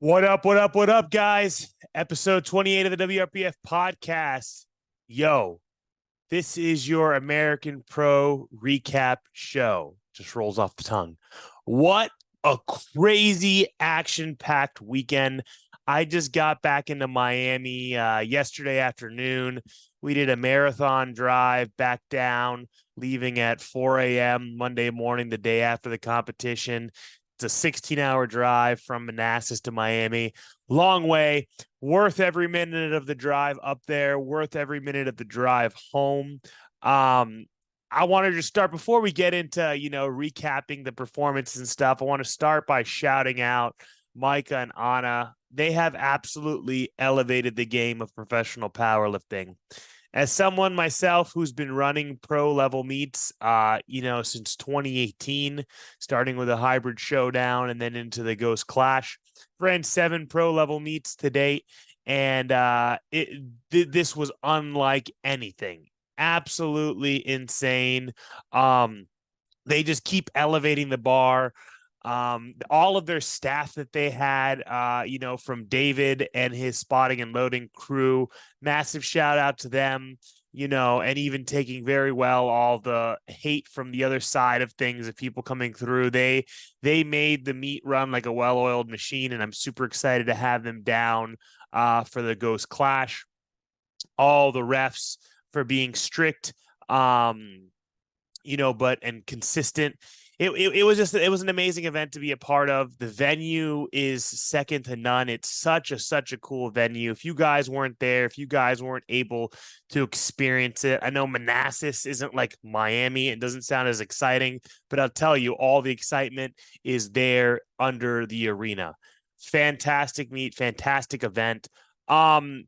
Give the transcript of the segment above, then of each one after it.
What up, what up, what up, guys? Episode 28 of the WRPF podcast. Yo, this is your American Pro recap show. Just rolls off the tongue. What a crazy action-packed weekend. I just got back into Miami yesterday afternoon. We did a marathon drive back down, leaving at 4 a.m. Monday morning, the day after the competition. It's a 16-hour drive from Manassas to Miami. Long way, worth every minute of the drive up there, worth every minute of the drive home. I wanted to start before we get into, recapping the performances and stuff. I want to start by shouting out Micah and Anna. They have absolutely elevated the game of professional powerlifting. As someone myself who's been running pro level meets, since 2018, starting with a hybrid showdown and then into the Ghost Clash, ran 7 pro level meets to date, and this was unlike anything. Absolutely insane. They just keep elevating the bar. All of their staff that they had, from David and his spotting and loading crew, massive shout out to them, and even taking very well all the hate from the other side of things of people coming through. They made the meet run like a well-oiled machine, and I'm super excited to have them down for the Ghost Clash. All the refs for being strict, but consistent. It was an amazing event to be a part of. The venue is second to none. It's such a cool venue. If you guys weren't there, if you guys weren't able to experience it, I know Manassas isn't like Miami. It doesn't sound as exciting, but I'll tell you, all the excitement is there under the arena. Fantastic meet, fantastic event. In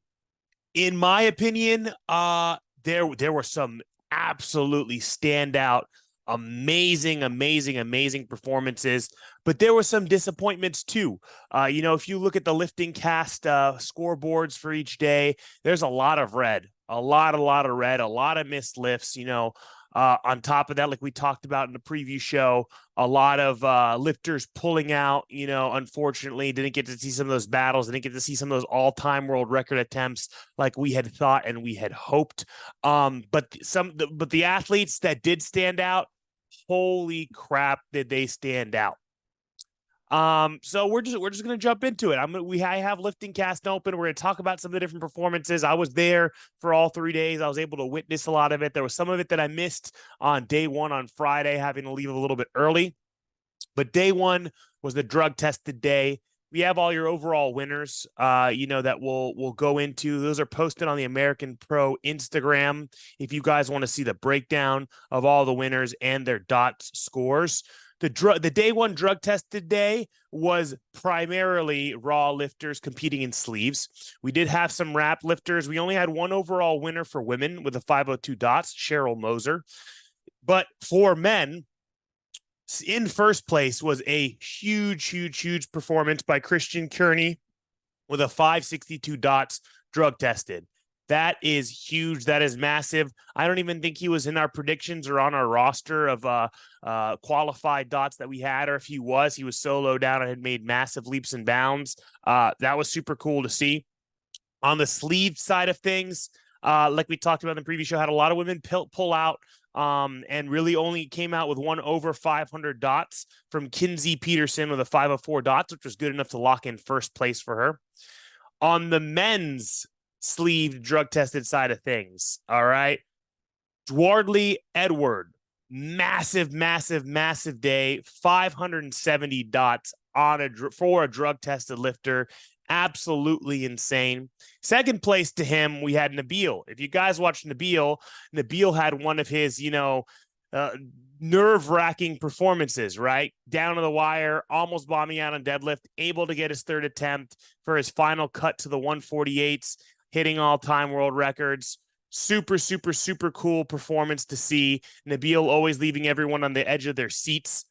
my opinion, there were some absolutely standout, amazing performances, but there were some disappointments too. If you look at the lifting cast scoreboards for each day, there's a lot of red, a lot of red, a lot of missed lifts. On top of that, like we talked about in the preview show, a lot of lifters pulling out, unfortunately didn't get to see some of those battles, didn't get to see some of those all-time world record attempts like we had thought and we had hoped. But the athletes that did stand out, holy crap, did they stand out. So we're just gonna jump into it. I have lifting cast open. We're gonna talk about some of the different performances. I was there for all 3 days. I was able to witness a lot of it. There was some of it that I missed on day one on Friday, having to leave a little bit early. But day one was the drug tested day. We have all your overall winners, that we'll go into. Those are posted on the American Pro Instagram if you guys want to see the breakdown of all the winners and their dot scores. The day one drug tested day was primarily raw lifters competing in sleeves. We did have some wrap lifters. We only had one overall winner for women with a 502 dots, Cheryl Moser. But for men, in first place was a huge performance by Christian Kearney with a 562 dots drug tested. That is huge. That is massive. I don't even think he was in our predictions or on our roster of qualified dots that we had, or if he was so low down and had made massive leaps and bounds. That was super cool to see. On the sleeve side of things, like we talked about in the previous show, had a lot of women pull out and really only came out with one over 500 dots from Kinsey Peterson with a 504 dots, which was good enough to lock in first place for her. On the men's sleeve drug tested side of things, all right, Dwardley Edward, massive day, 570 dots for a drug tested lifter. Absolutely insane. Second place to him, we had Nabil. If you guys watched Nabil had one of his, nerve-wracking performances, right? Down to the wire, almost bombing out on deadlift, able to get his third attempt for his final cut to the 148s, hitting all-time world records. Super cool performance to see. Nabil always leaving everyone on the edge of their seats.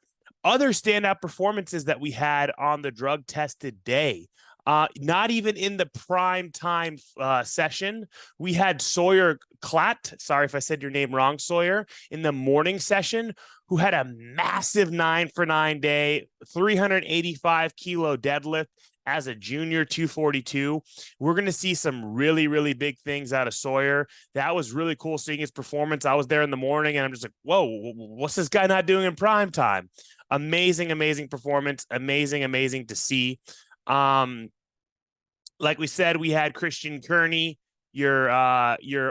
Other standout performances that we had on the drug-tested day. Not even in the prime time session. We had Sawyer Klatt, sorry if I said your name wrong, Sawyer, in the morning session, who had a massive 9 for 9 day, 385 kilo deadlift, as a junior 242. We're going to see some really, really big things out of Sawyer. That was really cool seeing his performance. I was there in the morning and I'm just like, whoa, what's this guy not doing in prime time? Amazing, amazing performance. Amazing, amazing to see. Like we said, we had Christian Kearney, your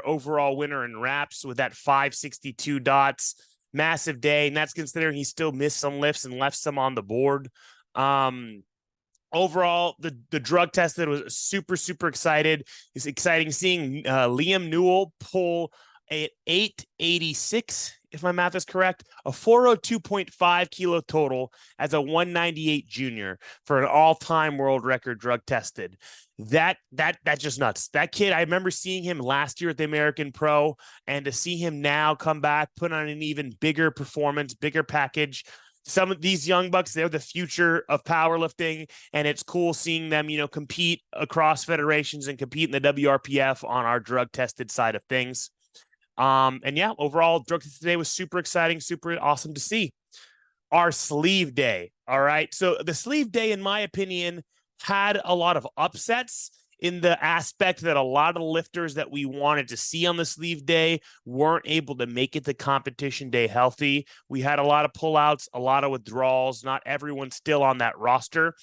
overall winner in wraps with that 562 dots. Massive day, and that's considering he still missed some lifts and left some on the board. Overall, the drug tested was super, super excited. It's exciting seeing Liam Newell pull an 886, if my math is correct, a 402.5 kilo total as a 198 junior for an all-time world record drug tested. That's just nuts. That kid, I remember seeing him last year at the American Pro, and to see him now come back, put on an even bigger performance, bigger package. Some of these young bucks, they're the future of powerlifting, and it's cool seeing them, compete across federations and compete in the WRPF on our drug tested side of things. And yeah, overall, drug tested today was super exciting, super awesome to see. Our sleeve day. All right. So the sleeve day, in my opinion, had a lot of upsets in the aspect that a lot of lifters that we wanted to see on the sleeve day weren't able to make it to competition day healthy. We had a lot of pullouts, a lot of withdrawals, not everyone's still on that roster.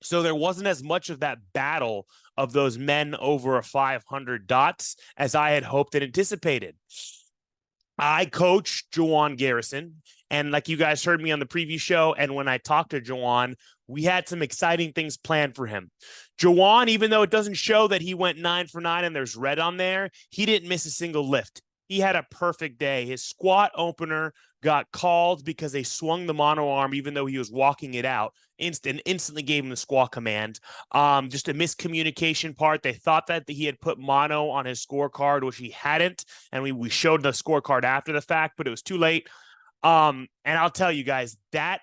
So there wasn't as much of that battle of those men over a 500 dots as I had hoped and anticipated. I coach Jawan Garrison, and like you guys heard me on the preview show, and when I talked to Jawan, we had some exciting things planned for him. Jawan, even though it doesn't show that he went 9 for 9 and there's red on there, he didn't miss a single lift. He had a perfect day. His squat opener got called because they swung the mono arm, even though he was walking it out. Instantly gave him the squat command. Just a miscommunication part. They thought that he had put mono on his scorecard, which he hadn't. And we showed the scorecard after the fact, but it was too late. And I'll tell you guys that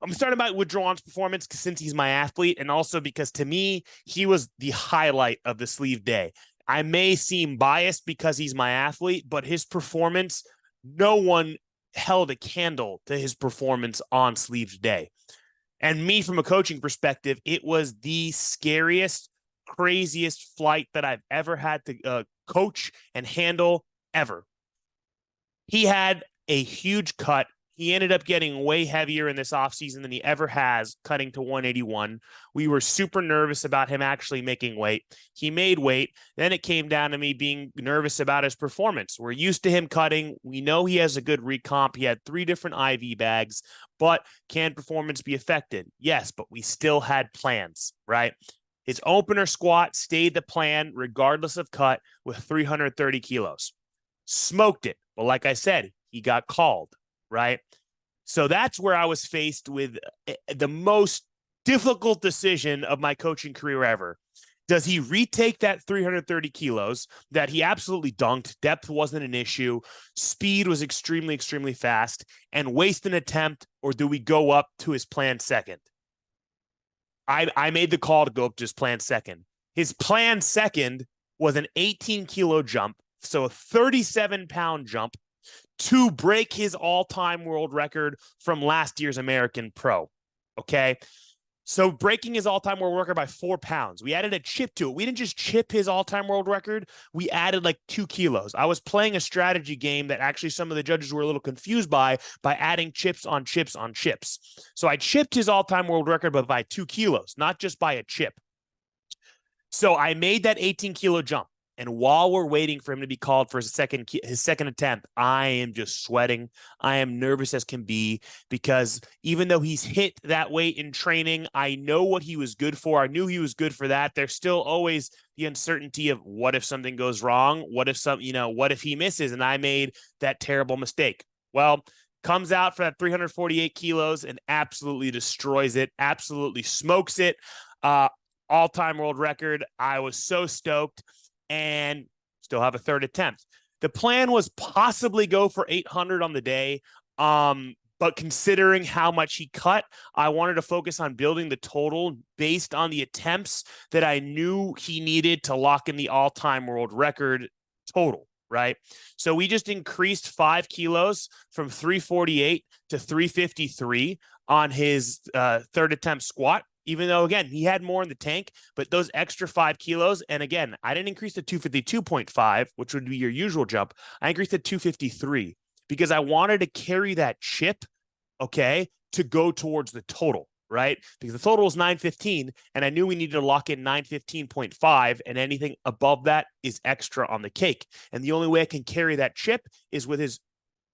I'm starting about with Jawan's performance since he's my athlete, and also because to me, he was the highlight of the sleeve day. I may seem biased because he's my athlete, but his performance, no one held a candle to his performance on sleeves day. And me, from a coaching perspective, it was the scariest, craziest flight that I've ever had to coach and handle ever. He had a huge cut. He ended up getting way heavier in this offseason than he ever has, cutting to 181. We were super nervous about him actually making weight. He made weight. Then it came down to me being nervous about his performance. We're used to him cutting. We know he has a good recomp. He had 3 different IV bags, but can performance be affected? Yes, but we still had plans, right? His opener squat stayed the plan regardless of cut with 330 kilos. Smoked it. But like I said, he got called. Right. So that's where I was faced with the most difficult decision of my coaching career ever. Does he retake that 330 kilos that he absolutely dunked? Depth wasn't an issue. Speed was extremely, extremely fast, and waste an attempt, or do we go up to his planned second? I made the call to go up to his planned second. His planned second was an 18 kilo jump. So a 37-pound jump to break his all-time world record from last year's American Pro. Okay. So breaking his all-time world record by 4 pounds. We added a chip to it. We didn't just chip his all-time world record. We added like 2 kilos. I was playing a strategy game that actually some of the judges were a little confused by adding chips on chips on chips. So I chipped his all-time world record, but by 2 kilos, not just by a chip. So I made that 18 kilo jump. And while we're waiting for him to be called for his second attempt, I am just sweating. I am nervous as can be, because even though he's hit that weight in training, I know what he was good for. I knew he was good for that. There's still always the uncertainty of what if something goes wrong? What if he misses? And I made that terrible mistake. Well, comes out for that 348 kilos and absolutely destroys it, absolutely smokes it. All-time world record. I was so stoked. And still have a third attempt. The plan was possibly go for 800 on the day. But considering how much he cut, I wanted to focus on building the total based on the attempts that I knew he needed to lock in the all-time world record total, right? So we just increased 5 kilos from 348 to 353 on his third attempt squat. even though, again, he had more in the tank, but those extra 5 kilos. And again, I didn't increase to 252.5, which would be your usual jump. I increased to 253 because I wanted to carry that chip, okay, to go towards the total, right? Because the total was 915, and I knew we needed to lock in 915.5, and anything above that is extra on the cake. And the only way I can carry that chip is with his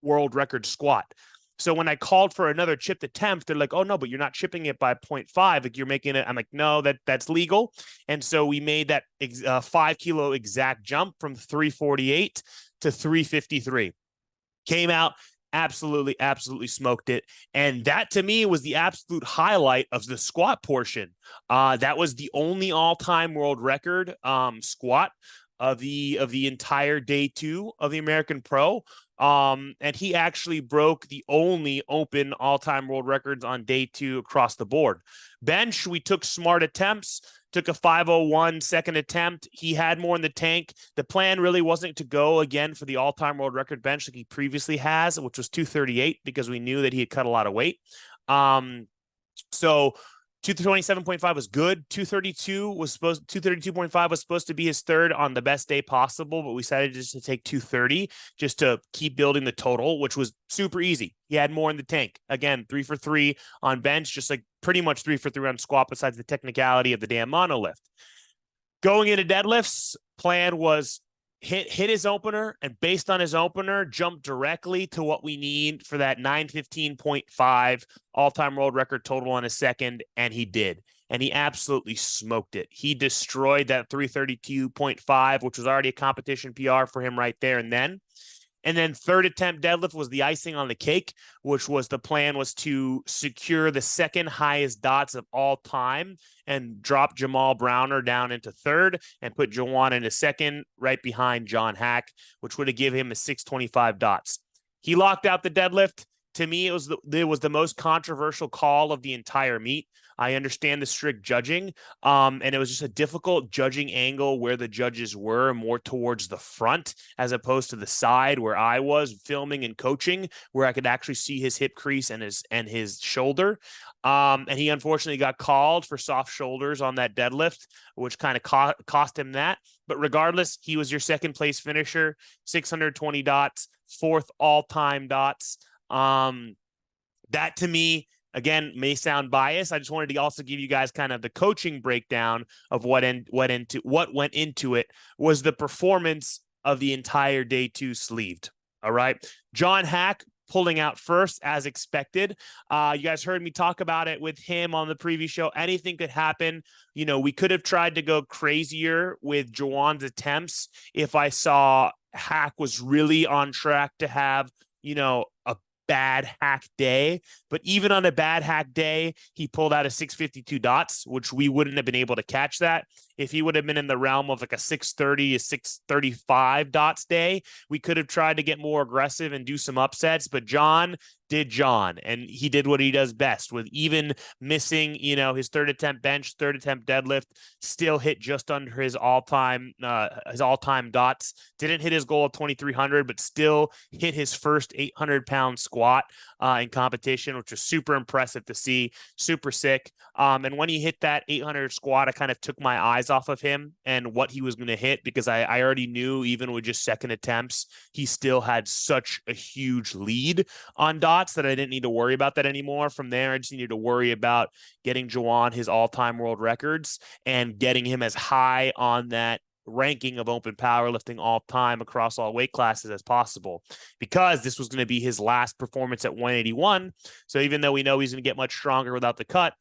world record squat. So when I called for another chipped attempt, they're like, "Oh no, but you're not chipping it by 0.5. Like you're making it." I'm like, "No, that's legal." And so we made that 5 kilo exact jump from 348 to 353. Came out, absolutely smoked it. And that to me was the absolute highlight of the squat portion. That was the only all-time world record squat of the entire day 2 of the American Pro. And he actually broke the only open all-time world records on day 2 across the board. Bench, we took smart attempts, took a 501 second attempt. He had more in the tank. The plan really wasn't to go again for the all-time world record bench like he previously has, which was 238, because we knew that he had cut a lot of weight. So 227.5 was good. 232.5 was supposed to be his third on the best day possible, but we decided just to take 230 just to keep building the total, which was super easy. He had more in the tank. Again, 3 for 3 on bench, just like pretty much 3 for 3 on squat, besides the technicality of the damn monolift. Going into deadlifts, plan was hit his opener, and based on his opener, jump directly to what we need for that 915.5 all-time world record total on a second, and he did. And he absolutely smoked it. He destroyed that 332.5, which was already a competition PR for him right there and then. And then third attempt deadlift was the icing on the cake, which was the plan was to secure the second highest dots of all time and drop Jamal Browner down into third and put Jawan into second right behind John Hack, which would have given him a 625 dots. He locked out the deadlift. To me, it was the most controversial call of the entire meet. I understand the strict judging, and it was just a difficult judging angle where the judges were more towards the front as opposed to the side where I was filming and coaching, where I could actually see his hip crease and his shoulder. And he unfortunately got called for soft shoulders on that deadlift, which kind of cost him that. But regardless, he was your second place finisher, 620 dots, fourth all-time dots. That to me, again, may sound biased. I just wanted to also give you guys kind of the coaching breakdown of what went into it was the performance of the entire day 2 sleeved. All right. John Hack pulling out first as expected. You guys heard me talk about it with him on the previous show. Anything could happen. You know, we could have tried to go crazier with Jawan's attempts if I saw Hack was really on track to have, you know, a bad hack day. But even on a bad hack day, he pulled out a 652 dots, which we wouldn't have been able to catch that. If he would have been in the realm of like a 630, a 635 dots day, we could have tried to get more aggressive and do some upsets. But John did John, and he did what he does best, with even missing, you know, his third attempt bench, third attempt deadlift, still hit just under his all-time dots. Didn't hit his goal of 2,300, but still hit his first 800-pound squat in competition, which was super impressive to see, super sick. And when he hit that 800 squat, I kind of took my eyes off of him and what he was going to hit, because I already knew even with just second attempts, he still had such a huge lead on dots that I didn't need to worry about that anymore. From there, I just needed to worry about getting Jawan his all-time world records and getting him as high on that ranking of open powerlifting all time across all weight classes as possible, because this was going to be his last performance at 181. So even though we know he's going to get much stronger without the cut,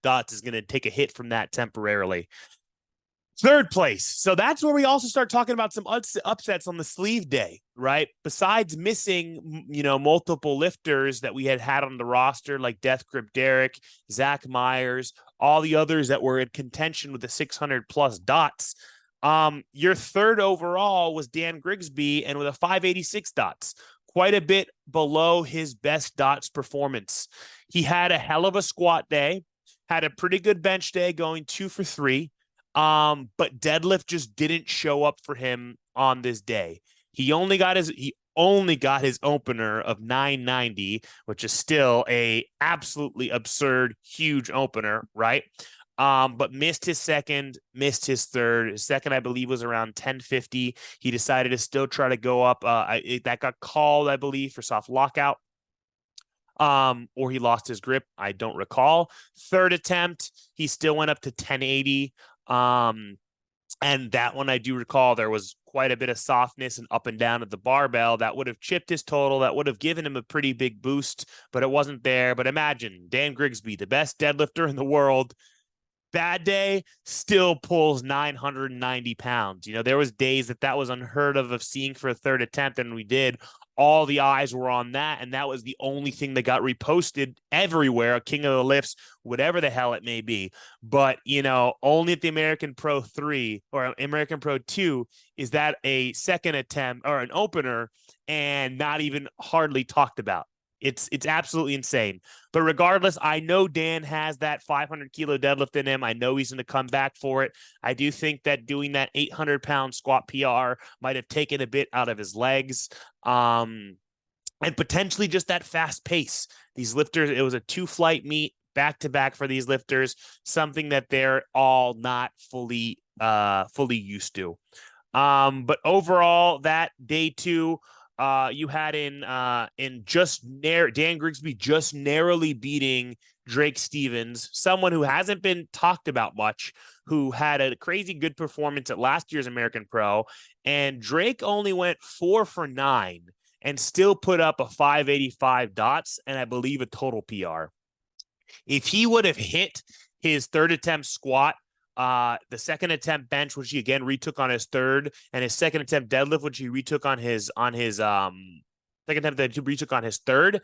dots is going to take a hit from that temporarily. Third place. So that's where we also start talking about some upsets on the sleeve day, right? Besides missing, you know, multiple lifters that we had on the roster, like Death Grip Derek, Zach Myers, all the others that were in contention with the 600 plus dots. Your third overall was Dan Grigsby, and with a 586 dots, quite a bit below his best dots performance. He had a hell of a squat day, had a pretty good bench day going 2 for 3. But deadlift just didn't show up for him on this day. He only only got his opener of 990, which is still a absolutely absurd, huge opener, right? But missed his second, missed his third. His second, I believe, was around 1050. He decided to still try to go up. That got called, I believe, for soft lockout. Or he lost his grip. I don't recall. Third attempt, he still went up to 1080. And that one I do recall there was quite a bit of softness and up and down of the barbell that would have chipped his total. That would have given him a pretty big boost, but it wasn't there. But imagine Dan Grigsby, the best deadlifter in the world, bad day, still pulls 990 pounds. You know, there was days that was unheard of seeing for a third attempt, and we did. All the eyes were on that, and that was the only thing that got reposted everywhere, a king of the lifts, whatever the hell it may be. But, you know, only at the American Pro 3 or American Pro 2 is that a second attempt or an opener and not even hardly talked about. It's absolutely insane. But regardless, I know Dan has that 500 kilo deadlift in him. I know he's going to come back for it. I do think that doing that 800-pound squat PR might have taken a bit out of his legs. And potentially just that fast pace. These lifters, it was a 2-flight meet back to back for these lifters, something that they're all not fully used to. But overall, that day 2, you had in Dan Grigsby just narrowly beating Drake Stevens, someone who hasn't been talked about much, who had a crazy good performance at last year's American Pro, and Drake only went 4 for 9 and still put up a 585 dots and I believe a total PR. If he would have hit his third attempt squat, the second attempt bench, which he again retook on his third, and his second attempt deadlift, which he retook on his second attempt that he retook on his third.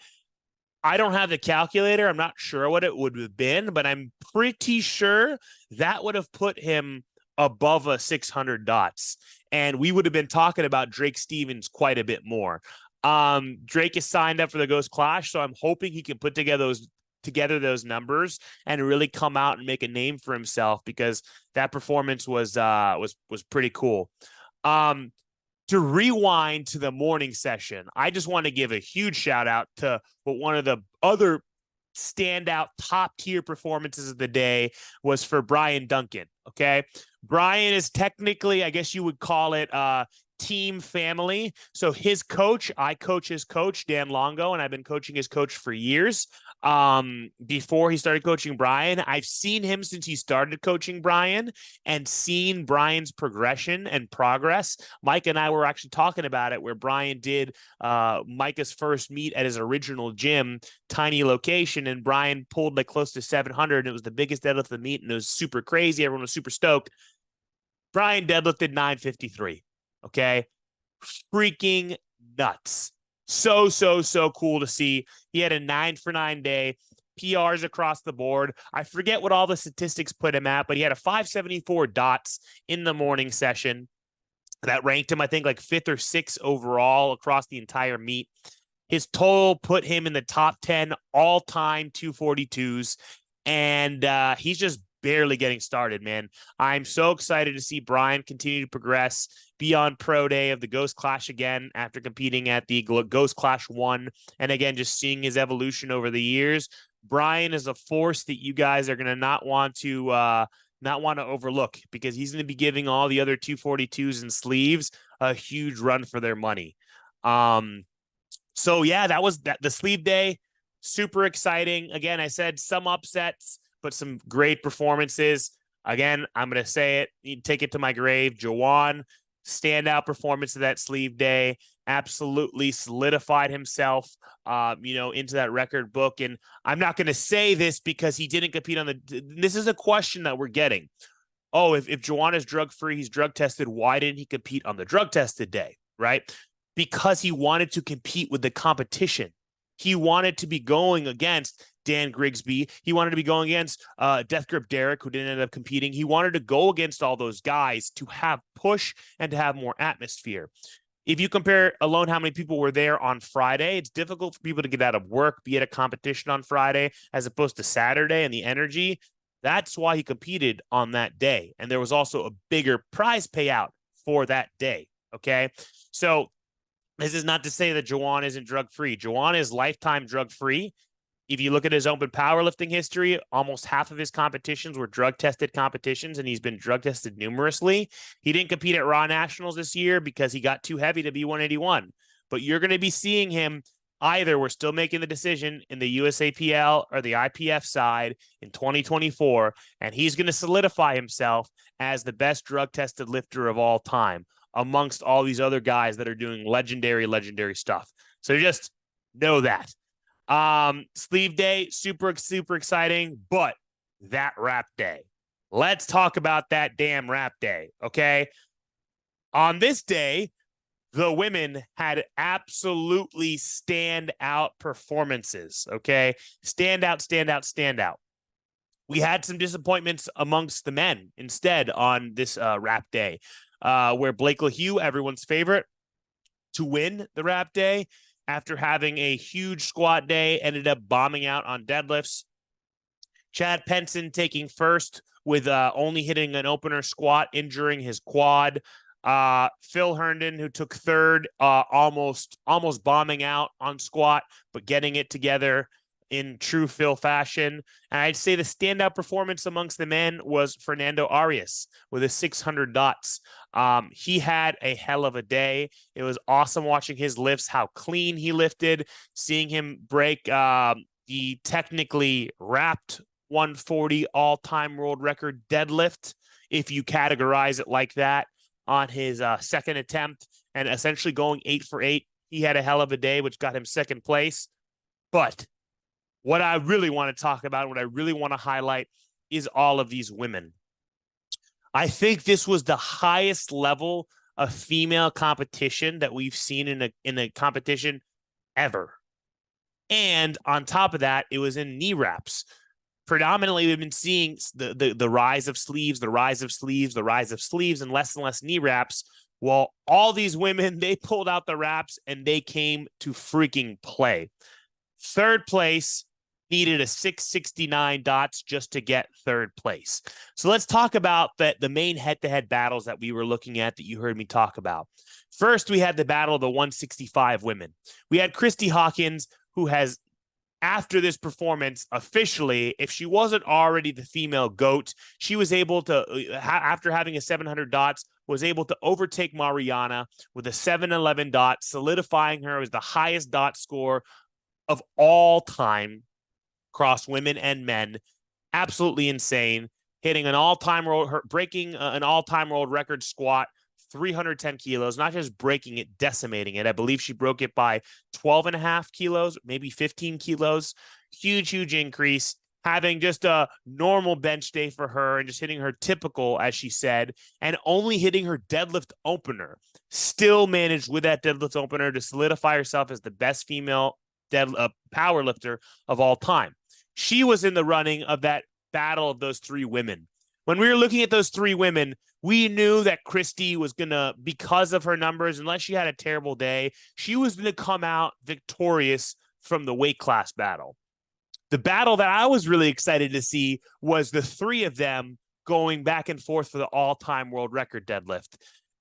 I don't have the calculator. I'm not sure what it would have been, but I'm pretty sure that would have put him above a 600 dots. And we would have been talking about Drake Stevens quite a bit more. Drake is signed up for the Ghost Clash, so I'm hoping he can put together those numbers and really come out and make a name for himself, because that performance was pretty cool. To rewind to the morning session, I just want to give a huge shout out to one of the other standout top tier performances of the day was for Brian Duncan. Okay. Brian is technically, I guess you would call it, team family. So his coach, I coach his coach, Dan Longo, and I've been coaching his coach for years. Before he started coaching Brian, I've seen him since he started coaching Brian and seen Brian's progression and progress. Mike and I were actually talking about it, where Brian did Micah's first meet at his original gym, tiny location, and Brian pulled like close to 700, and it was the biggest deadlift of the meet, and it was super crazy. Everyone was super stoked. Brian deadlifted 953. Okay. Freaking nuts. So cool to see. He had a 9 for 9 day, PRs across the board. I forget what all the statistics put him at, but he had a 574 dots in the morning session. That ranked him, I think, like 5th or 6th overall across the entire meet. His total put him in the top 10 all-time 242s. And he's just barely getting started, man. I'm so excited to see Brian continue to progress, be on pro day of the Ghost Clash again after competing at the Ghost Clash 1. And again, just seeing his evolution over the years. Brian is a force that you guys are going to not want to overlook, because he's going to be giving all the other 242s and sleeves a huge run for their money. So yeah, that was the sleeve day. Super exciting. Again, I said some upsets, but some great performances. Again, I'm going to say it, you take it to my grave. Jawan, standout performance of that sleeve day, absolutely solidified himself, into that record book. And I'm not going to say this because he didn't compete on this is a question that we're getting. Oh, if Jawan is drug-free, he's drug tested, why didn't he compete on the drug tested day? Right? Because he wanted to compete with the competition. He wanted to be going against Dan Grigsby. He wanted to be going against Death Grip Derek, who didn't end up competing. He wanted to go against all those guys to have push and to have more atmosphere. If you compare alone how many people were there on Friday, it's difficult for people to get out of work, be at a competition on Friday, as opposed to Saturday and the energy. That's why he competed on that day. And there was also a bigger prize payout for that day. Okay. So This is not to say that Jawan isn't drug free. Jawan is lifetime drug free. If you look at his open powerlifting history, almost half of his competitions were drug tested competitions, and he's been drug tested numerously. He didn't compete at Raw Nationals this year because he got too heavy to be 181. But you're going to be seeing him either. We're still making the decision in the USAPL or the IPF side in 2024, and he's going to solidify himself as the best drug tested lifter of all time amongst all these other guys that are doing legendary stuff. So just know that. Sleeve day, super exciting, but that wrap day. Let's talk about that damn wrap day, okay? On this day, the women had absolutely standout performances, okay? Standout. We had some disappointments amongst the men instead on this wrap day, where Blake LaHue, everyone's favorite, to win the wrap day, after having a huge squat day, ended up bombing out on deadlifts. Chad Penson taking first with only hitting an opener squat, injuring his quad. Phil Herndon, who took third, almost bombing out on squat, but getting it together in true Phil fashion. And I'd say the standout performance amongst the men was Fernando Arias with his 600 dots. He had a hell of a day. It was awesome watching his lifts, how clean he lifted, seeing him break the technically wrapped 140 all-time world record deadlift, if you categorize it like that, on his second attempt, and essentially going 8 for 8. He had a hell of a day, which got him second place. But what I really want to talk about, what I really want to highlight, is all of these women. I think this was the highest level of female competition that we've seen in a competition ever. And on top of that, it was in knee wraps. Predominantly, we've been seeing the rise of sleeves, and less and less knee wraps. Well, all these women, they pulled out the wraps and they came to freaking play. Third place needed a 669 dots just to get third place. So let's talk about the main head-to-head battles that we were looking at that you heard me talk about. First, we had the battle of the 165 women. We had Christy Hawkins, who has, after this performance, officially, if she wasn't already the female GOAT, she was able to, after having a 700 dots, was able to overtake Mariana with a 711 dot, solidifying her as the highest dot score of all time across women and men. Absolutely insane. Hitting an all-time world, breaking an all-time world record squat, 310 kilos, not just breaking it, decimating it. I believe she broke it by 12 and a half kilos, maybe 15 kilos. Huge increase. Having just a normal bench day for her and just hitting her typical, as she said, and only hitting her deadlift opener. Still managed with that deadlift opener to solidify herself as the best female power lifter of all time. She was in the running of that battle of those three women. When we were looking at those three women, we knew that Christy was going to, because of her numbers, unless she had a terrible day, she was going to come out victorious from the weight class battle. The battle that I was really excited to see was the three of them going back and forth for the all-time world record deadlift.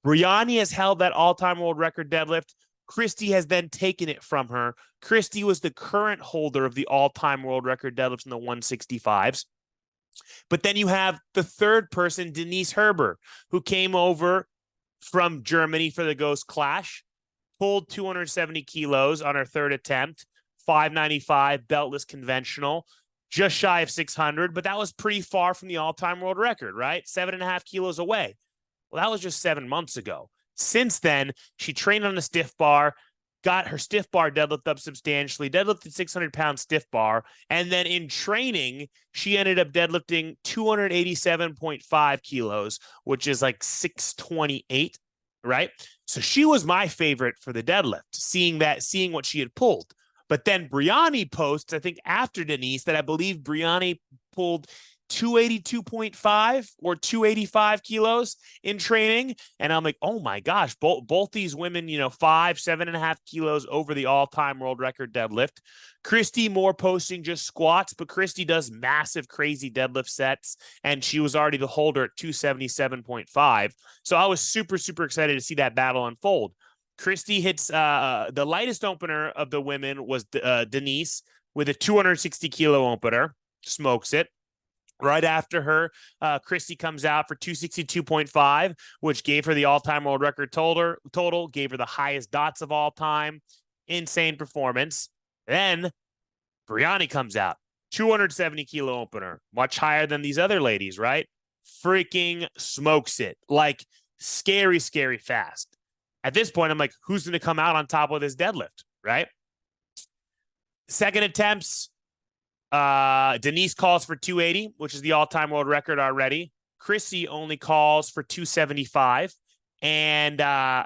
Brianni has held that all-time world record deadlift. Christy has then taken it from her. Christy was the current holder of the all-time world record deadlifts in the 165s. But then you have the third person, Denise Herber, who came over from Germany for the Ghost Clash, pulled 270 kilos on her third attempt, 595 beltless conventional, just shy of 600, but that was pretty far from the all-time world record, right? 7.5 kilos away. Well, that was just 7 months ago. Since then, she trained on a stiff bar, got her stiff bar deadlift up substantially, deadlifted 600-pound stiff bar, and then in training, she ended up deadlifting 287.5 kilos, which is like 628, right? So she was my favorite for the deadlift, seeing what she had pulled. But then Brianni posts, I think after Denise, that I believe Brianni pulled 282.5 or 285 kilos in training. And I'm like, oh my gosh, both these women, 7.5 kilos over the all-time world record deadlift. Christy more posting just squats, but Christy does massive, crazy deadlift sets. And she was already the holder at 277.5. So I was super excited to see that battle unfold. Christy hits the lightest opener of the women was Denise with a 260 kilo opener, smokes it. Right after her, Christy comes out for 262.5, which gave her the all-time world record total, gave her the highest dots of all time. Insane performance. Then Brianni comes out, 270 kilo opener, much higher than these other ladies, right? Freaking smokes it. Like scary, scary fast. At this point, I'm like, who's going to come out on top of this deadlift, right? Second attempts, Denise calls for 280, which is the all-time world record already. Chrissy only calls for 275. And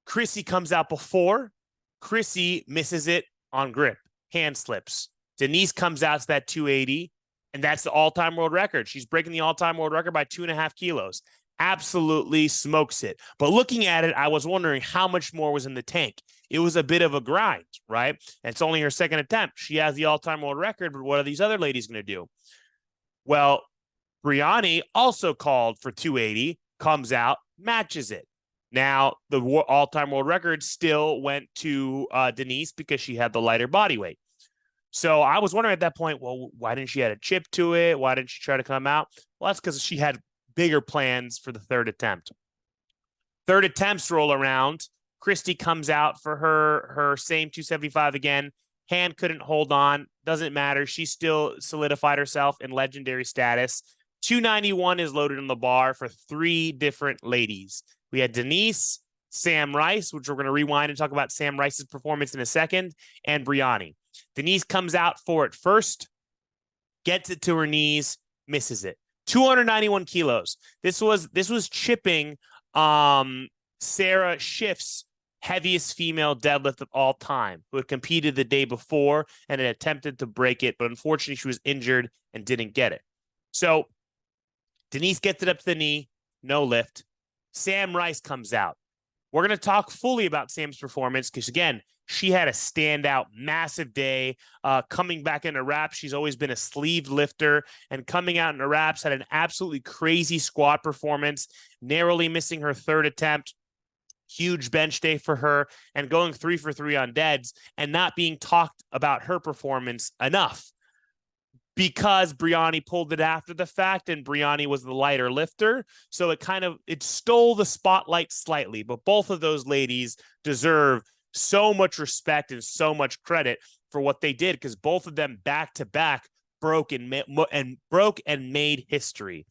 Chrissy comes out before. Chrissy misses it on grip, hand slips. Denise comes out to that 280, and that's the all-time world record. She's breaking the all-time world record by 2.5 kilos. Absolutely smokes it. But looking at it, I was wondering how much more was in the tank. It was a bit of a grind, right? And it's only her second attempt. She has the all-time world record, but what are these other ladies going to do? Well, Brianni also called for 280, comes out, matches it. Now, the all-time world record still went to Denise because she had the lighter body weight. So I was wondering at that point, well, why didn't she add a chip to it? Why didn't she try to come out? Well, that's because she had bigger plans for the third attempt. Third attempts roll around. Christy comes out for her same 275 again. Hand couldn't hold on. Doesn't matter. She still solidified herself in legendary status. 291 is loaded on the bar for three different ladies. We had Denise, Sam Rice, which we're going to rewind and talk about Sam Rice's performance in a second, and Brianni. Denise comes out for it first, gets it to her knees, misses it. 291 kilos. This was chipping Sarah Schiff's heaviest female deadlift of all time, who had competed the day before and had attempted to break it, but unfortunately she was injured and didn't get it. So Denise gets it up to the knee, no lift. Sam Rice comes out. We're going to talk fully about Sam's performance because, again, she had a standout, massive day. Coming back into wraps, she's always been a sleeved lifter, and coming out into wraps had an absolutely crazy squat performance, narrowly missing her third attempt. Huge bench day for her, and going 3 for 3 on deads and not being talked about her performance enough because Brianni pulled it after the fact and Brianni was the lighter lifter. So it stole the spotlight slightly, but both of those ladies deserve so much respect and so much credit for what they did because both of them back to back broke and made history.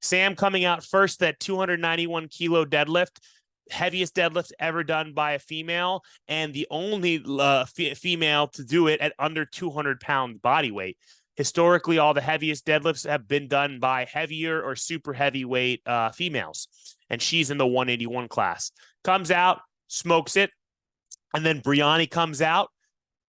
Sam coming out first, that 291 kilo deadlift, heaviest deadlift ever done by a female, and the only female to do it at under 200 pound body weight. Historically, all the heaviest deadlifts have been done by heavier or super heavyweight females, and she's in the 181 class. Comes out, smokes it, and then Brianni comes out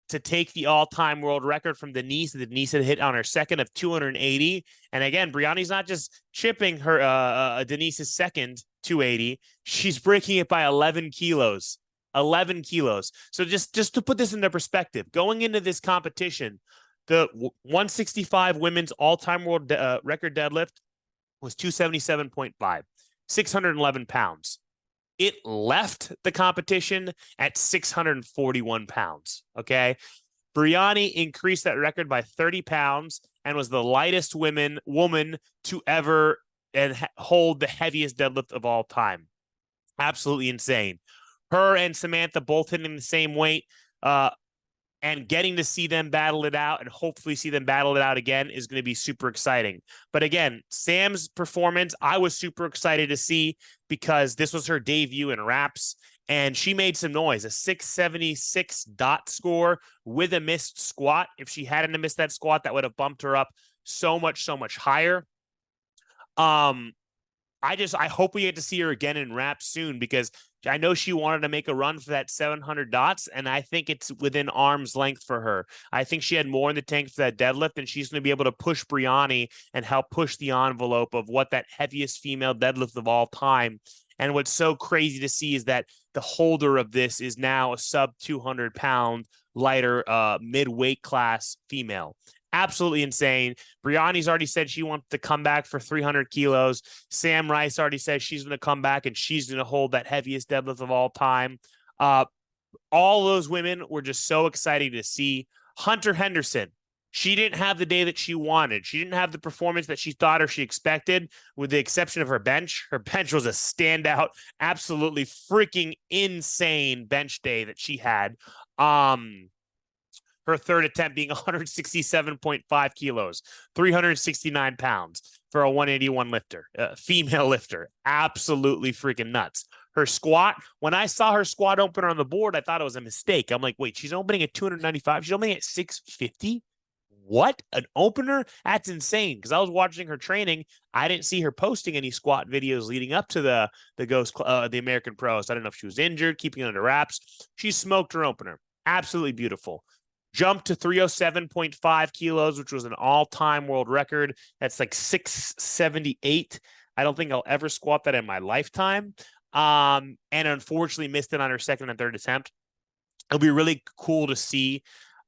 to take the all-time world record from Denise that Denise had hit on her second of 280. And again, Brianni's not just chipping her Denise's second 280. She's breaking it by 11 kilos. 11 kilos. So just to put this into perspective, going into this competition, the 165 women's all-time world record deadlift was 277.5, 611 pounds. It left the competition at 641 pounds, okay? Brianni increased that record by 30 pounds and was the lightest woman to ever hold the heaviest deadlift of all time. Absolutely insane. Her and Samantha both hitting the same weight, and getting to see them battle it out and hopefully see them battle it out again is going to be super exciting. But again, Sam's performance, I was super excited to see because this was her debut in wraps and she made some noise, a 676 dot score with a missed squat. If she hadn't missed that squat, that would have bumped her up so much higher. I hope we get to see her again in wraps soon because I know she wanted to make a run for that 700 dots, and I think it's within arm's length for her. I think she had more in the tank for that deadlift, and she's going to be able to push Brianni and help push the envelope of what that heaviest female deadlift of all time. And what's so crazy to see is that the holder of this is now a sub 200 pound lighter mid-weight class female. Absolutely insane. Brianni's already said she wants to come back for 300 kilos. Sam Rice already said she's going to come back and she's going to hold that heaviest deadlift of all time. All those women were just so exciting to see. Hunter Henderson, she didn't have the day that she wanted. She didn't have the performance that she thought or she expected, with the exception of her bench. Her bench was a standout, absolutely freaking insane bench day that she had. Her third attempt being 167.5 kilos, 369 pounds for a 181 lifter, female lifter. Absolutely freaking nuts. Her squat, when I saw her squat opener on the board, I thought it was a mistake. I'm like, wait, she's opening at 295. She's opening at 650. What? An opener? That's insane. Because I was watching her training. I didn't see her posting any squat videos leading up to the American Pro. So I don't know if she was injured, keeping it under wraps. She smoked her opener. Absolutely beautiful. Jumped to 307.5 kilos, which was an all-time world record. That's like 678. I don't think I'll ever squat that in my lifetime. And unfortunately missed it on her second and third attempt. It'll be really cool to see,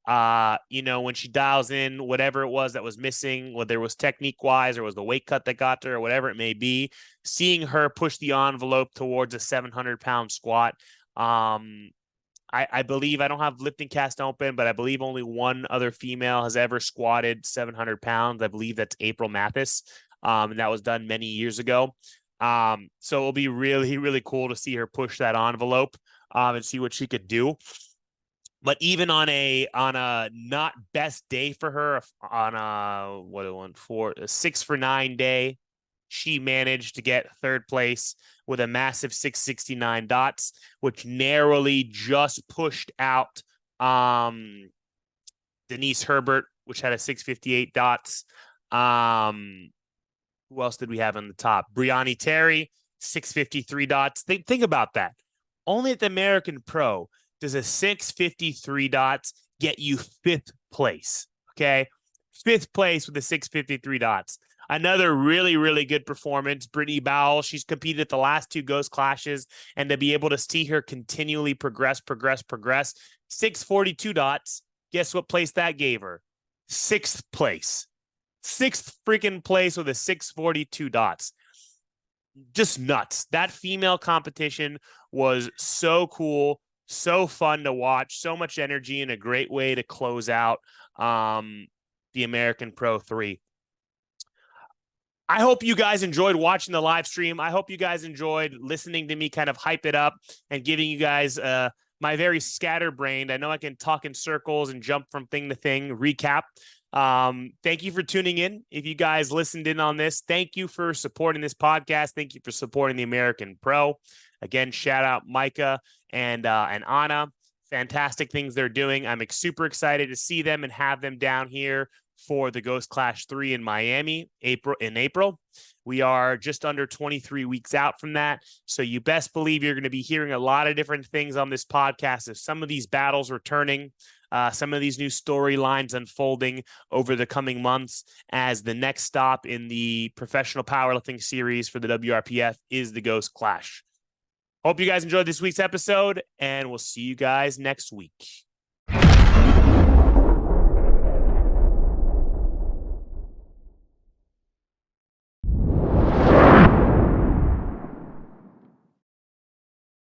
when she dials in whatever it was that was missing, whether it was technique-wise or was the weight cut that got to her, or whatever it may be, seeing her push the envelope towards a 700-pound squat. I believe, I don't have lifting cast open, but I believe only one other female has ever squatted 700 pounds. I believe that's April Mathis. And that was done many years ago. So it'll be really, really cool to see her push that envelope and see what she could do. But even on a not best day for her, on a 6 for 9 day, she managed to get third place with a massive 669 dots, which narrowly just pushed out Denise Herbert, which had a 658 dots. Who else did we have on the top? Brianni Terry, 653 dots. Think about that. Only at the American Pro does a 653 dots get you fifth place. Okay. Fifth place with a 653 dots. Another really, really good performance. Brittany Bowell, she's competed at the last two Ghost Clashes, and to be able to see her continually progress. 642 dots. Guess what place that gave her? Sixth place. Sixth freaking place with a 642 dots. Just nuts. That female competition was so cool, so fun to watch, so much energy, and a great way to close out the American Pro 3. I hope you guys enjoyed watching the live stream. I hope you guys enjoyed listening to me kind of hype it up and giving you guys my very scatterbrained, I know I can talk in circles and jump from thing to thing, recap. Thank you for tuning in. If you guys listened in on this, thank you for supporting this podcast. Thank you for supporting the American Pro. Again, shout out Micah and Anna. Fantastic things they're doing. I'm super excited to see them and have them down here for the Ghost Clash 3 in Miami, April. We are just under 23 weeks out from that. So you best believe you're going to be hearing a lot of different things on this podcast as some of these battles returning, some of these new storylines unfolding over the coming months, as the next stop in the professional powerlifting series for the WRPF is the Ghost Clash. Hope you guys enjoyed this week's episode, and we'll see you guys next week.